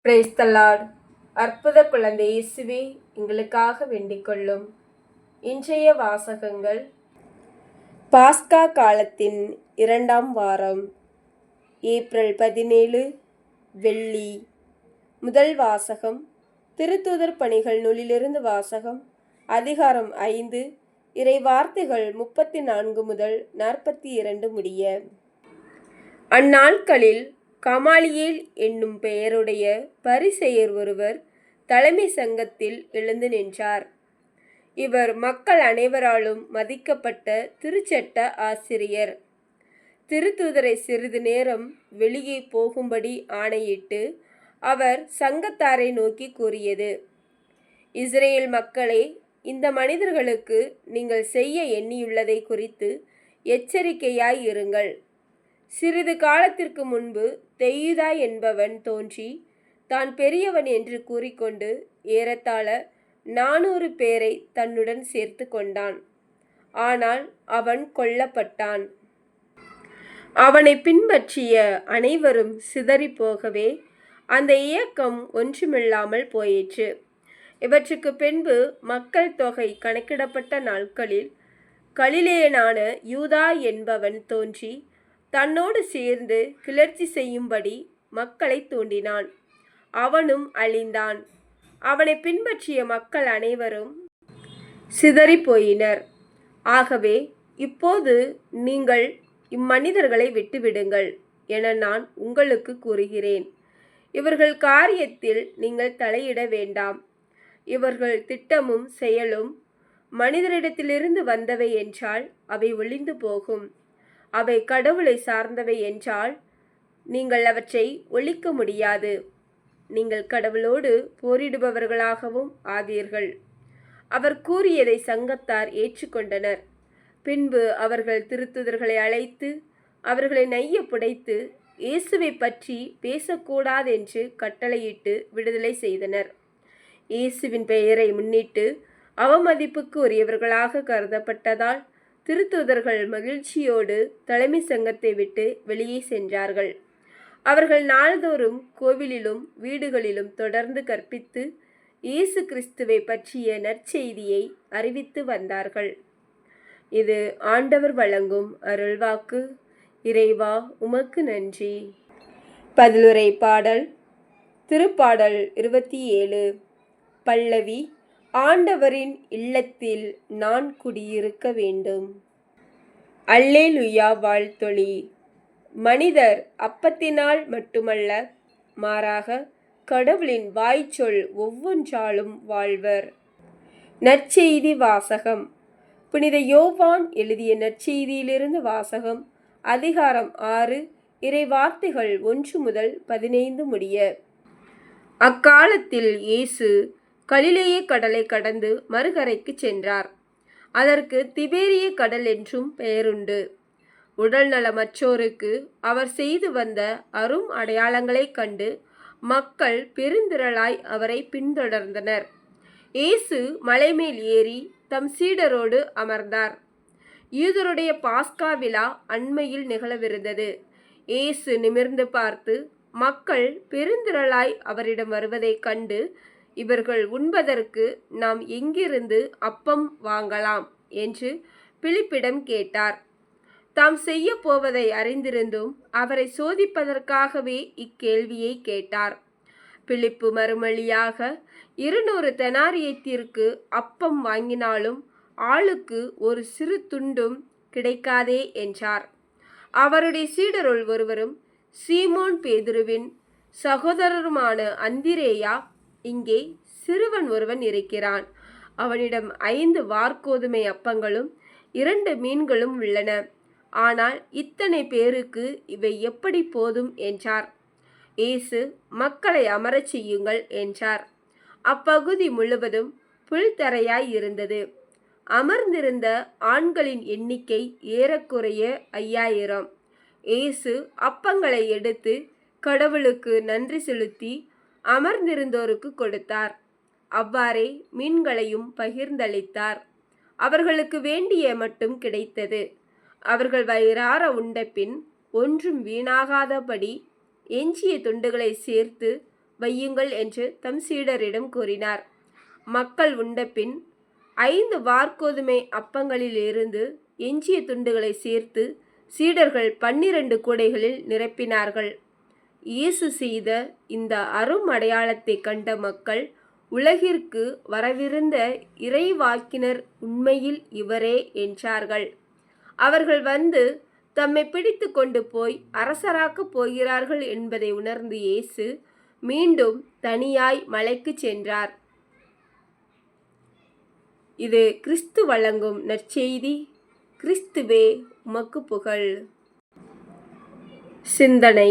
Price the lord. அற்புத குழந்தை இயேசுவே, எங்களுக்காக வேண்டிக் கொள்ளும். இன்றைய வாசகங்கள் பாஸ்கா காலத்தின் 2ஆம் வாரம், ஏப்ரல் 17, வெள்ளி. முதல் வாசகம் திருத்தூதர் பணிகள் நூலிலிருந்து வாசகம். அதிகாரம் 5, இறை வார்த்தைகள் 34 முதல் 42 முடிய. அந்நாட்களில் கமாலியேல் என்னும் பெயருடைய பரிசேயர் ஒருவர் தலைமை சங்கத்தில் எழுந்து நின்றார். இவர் மக்கள் அனைவராலும் மதிக்கப்பட்ட திருச்சட்ட ஆசிரியர். திருத்தூதரை சிறிது நேரம் வெளியே போகும்படி ஆணையிட்டு அவர் சங்கத்தாரை நோக்கி கூறியது: இஸ்ரேல் மக்களே, இந்த மனிதர்களுக்கு நீங்கள் செய்ய எண்ணியுள்ளதை குறித்து எச்சரிக்கையாய் இருங்கள். சிறிது காலத்திற்கு முன்பு தெயுதா என்பவன் தோன்றி தான் பெரியவன் என்று கூறிக்கொண்டு ஏறத்தாழ 400 பேரை தன்னுடன் சேர்த்து கொண்டான். ஆனால் அவன் கொல்லப்பட்டான். அவனை பின்பற்றிய அனைவரும் சிதறிப்போகவே அந்த இயக்கம் ஒன்றுமில்லாமல் போயிற்று. இவற்றுக்கு பின்பு மக்கள் தொகை கணக்கிடப்பட்ட நாட்களில் கலிலேயனான யூதா என்பவன் தோன்றி தன்னோடு சேர்ந்து கிளர்ச்சி செய்யும்படி மக்களை தூண்டினான். அவனும் அழிந்தான். அவனை பின்பற்றிய மக்கள் அனைவரும் சிதறிப்போயினர். ஆகவே இப்போது நீங்கள் இம்மனிதர்களை விட்டுவிடுங்கள் என நான் உங்களுக்கு கூறுகிறேன். இவர்கள் காரியத்தில் நீங்கள் தலையிட வேண்டாம். இவர்கள் திட்டமும் செயலும் மனிதரிடத்திலிருந்து வந்தவை என்றால் அவை ஒழிந்து போகும். அவை கடவுளை சார்ந்தவை என்றால் நீங்கள் அவற்றை ஒழிக்க முடியாது. நீங்கள் கடவுளோடு போரிடுபவர்களாகவும் ஆவீர்கள். அவர் கூறியதை சங்கத்தார் ஏற்றுக்கொண்டனர். பின்பு அவர்கள் திருத்தூதர்களை அழைத்து அவர்களை நைய புடைத்து இயேசுவை பற்றி பேசக்கூடாதென்று கட்டளையிட்டு விடுதலை செய்தனர். இயேசுவின் பெயரை முன்னிட்டு அவமதிப்புக்கு உரியவர்களாக கருதப்பட்டதால் திருத்தூதர்கள் மகிழ்ச்சியோடு தலைமை சங்கத்தை விட்டு வெளியே சென்றார்கள். அவர்கள் நாள்தோறும் கோவிலிலும் வீடுகளிலும் தொடர்ந்து கற்பித்து இயேசு கிறிஸ்துவை பற்றிய நற்செய்தியை அறிவித்து வந்தார்கள். இது ஆண்டவர் வழங்கும் அருள்வாக்கு. இறைவா, உமக்கு நன்றி. பதிலுரை பாடல். திருப்பாடல் 27. பல்லவி. ஆண்டவரின் இல்லத்தில் நான் குடியிருக்க வேண்டும். அல்லேலுயா வாழ்த்தொளி. மனிதர் அப்பத்தினால் மட்டுமல்ல, மாறாக கடவுளின் வாய்ச்சொல் ஒவ்வொன்றாலும் வாழ்வர். நற்செய்தி வாசகம். புனித யோவான் எழுதிய நற்செய்தியிலிருந்து வாசகம். அதிகாரம் 6, இறை வார்த்தைகள் 1 முதல் 15 முடிய. அக்காலத்தில் இயேசு கலிலேய கடலை கடந்து மறுகரைக்கு சென்றார். அதற்கு திபேரிய கடல் என்றும் பெயருண்டு. உடல் நலமற்றோருக்கு அவர் செய்து வந்த அரும் அடையாளங்களைக் கண்டு மக்கள் பெருந்திரளாய் அவரை பின்தொடர்ந்தனர். இயேசு மலைமேல் ஏறி தம் சீடரோடு அமர்ந்தார். யூதருடைய பாஸ்கா விழா அண்மையில் நிகழவிருந்தது. இயேசு நிமிர்ந்து பார்த்து மக்கள் பெருந்திரளாய் அவரிடம் வருவதைக் கண்டு, இவர்கள் உண்பதற்கு நாம் எங்கிருந்து அப்பம் வாங்கலாம் என்று பிலிப்பிடம் கேட்டார். தாம் செய்ய போவதை அறிந்திருந்தும் அவரை சோதிப்பதற்காகவே இக்கேள்வியை கேட்டார். பிலிப்பு மறுமொழியாக, 200 தெனாரியத்திற்கு அப்பம் வாங்கினாலும் ஆளுக்கு ஒரு சிறு துண்டும் கிடைக்காதே என்றார். அவருடைய சீடருள் ஒருவரும் சீமோன் பேதுருவின் சகோதரருமான அந்திரேயா, இங்கே சிறுவன் ஒருவன் இருக்கிறான். அவனிடம் 5 வாற்கோதுமை அப்பங்களும் 2 மீன்களும் உள்ளன. ஆனால் இத்தனை பேருக்கு இவை எப்படி போதும் என்றார். இயேசு, மக்களை அமரச் செய்யுங்கள் என்றார். அப்பகுதி முழுவதும் புல்தரையாய் இருந்தது. அமர்ந்திருந்த ஆண்களின் எண்ணிக்கை ஏறக்குறைய 5000. இயேசு அப்பங்களை எடுத்து கடவுளுக்கு நன்றி செலுத்தி அமர்ந்திருந்தோருக்கு கொடுத்தார். அவ்வாறே மீன்களையும் பகிர்ந்தளித்தார். அவர்களுக்கு வேண்டிய மட்டும் கிடைத்தது. அவர்கள் வயிறார உண்ட பின் ஒன்றும் வீணாகாதபடி எஞ்சிய துண்டுகளை சேர்த்து வையுங்கள் என்று தம் சீடரிடம் கூறினார். மக்கள் உண்டபின் 5 வாற்கோதுமை அப்பங்களிலிருந்து எஞ்சிய துண்டுகளை சேர்த்து சீடர்கள் 12 கூடைகளில் நிரப்பினார்கள். இயேசு செய்த இந்த அரும் அடையாளத்தை கண்ட மக்கள், உலகிற்கு வரவிருந்த இறைவாக்கினர் உண்மையில் இவரே என்றார்கள். அவர்கள் வந்து தம்மை பிடித்து கொண்டு போய் அரசராக்கப் போகிறார்கள் என்பதை உணர்ந்து இயேசு மீண்டும் தனியாய் மலைக்கு சென்றார். இது கிறிஸ்து வழங்கும் நற்செய்தி. கிறிஸ்துவே உமக்கு புகழ். சிந்தனை: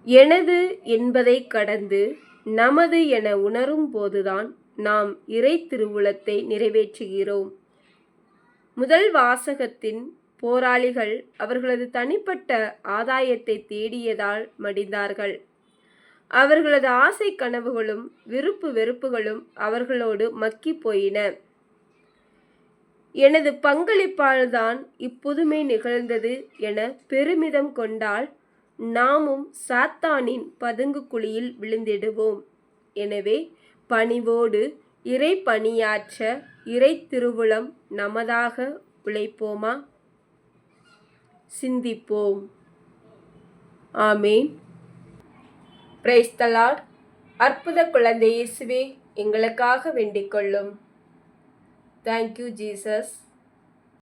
எனது என்பதை கடந்து நமது என உணரும் போதுதான் நாம் இறை திருவுளத்தை நிறைவேற்றுகிறோம். முதல் வாசகத்தின் போராளிகள் அவர்களது தனிப்பட்ட ஆதாயத்தை தேடியதால் மடிந்தார்கள். அவர்களது ஆசை கனவுகளும் விருப்பு வெறுப்புகளும் அவர்களோடு மக்கி போயின. எனது பங்களிப்பால்தான் இப்புதுமை நிகழ்ந்தது என பெருமிதம் கொண்டால் நாமும் சாத்தானின் பதுங்கு குழியில் விழுந்திடுவோம். எனவே பணிவோடு இறை பணியாற்ற இறை திருவுளம் நமதாக உழைப்போமா? சிந்திப்போம். ஆமேன். Praise the lord. அற்புத குழந்தை இயேசுவே, எங்களுக்காக வேண்டிக் கொள்ளும். Thank you Jesus.